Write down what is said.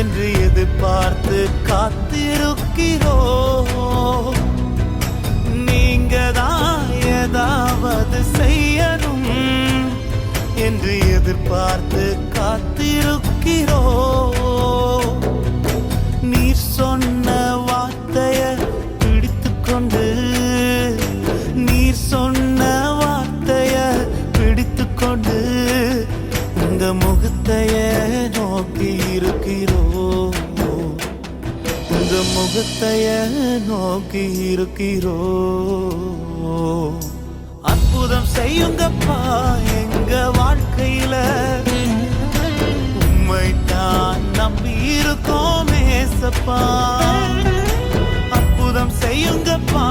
என்று எதிர்பார்த்து காத்திருக்கிறோம். நீங்க தான் ஏதாவது செய்யணும் என்று எதிர்பார்த்து காத்திருக்கிறோம். நீர் சொன்ன வார்த்தைய பிடித்துக்கொண்டு, நீர் சொன்ன வார்த்தைய பிடித்துக்கொண்டு உங்க முகத்தைய நோக்கி இருக்கிறோம். உங்க முகத்தைய நோக்கி இருக்கிறோம். அற்புதம் செய்யுங்கப்பா எங்க வாழ்க்கையில, உம்மை தான் நம்பி இருக்கோம் ஏசப்பா. அற்புதம் செய்யுங்கப்பா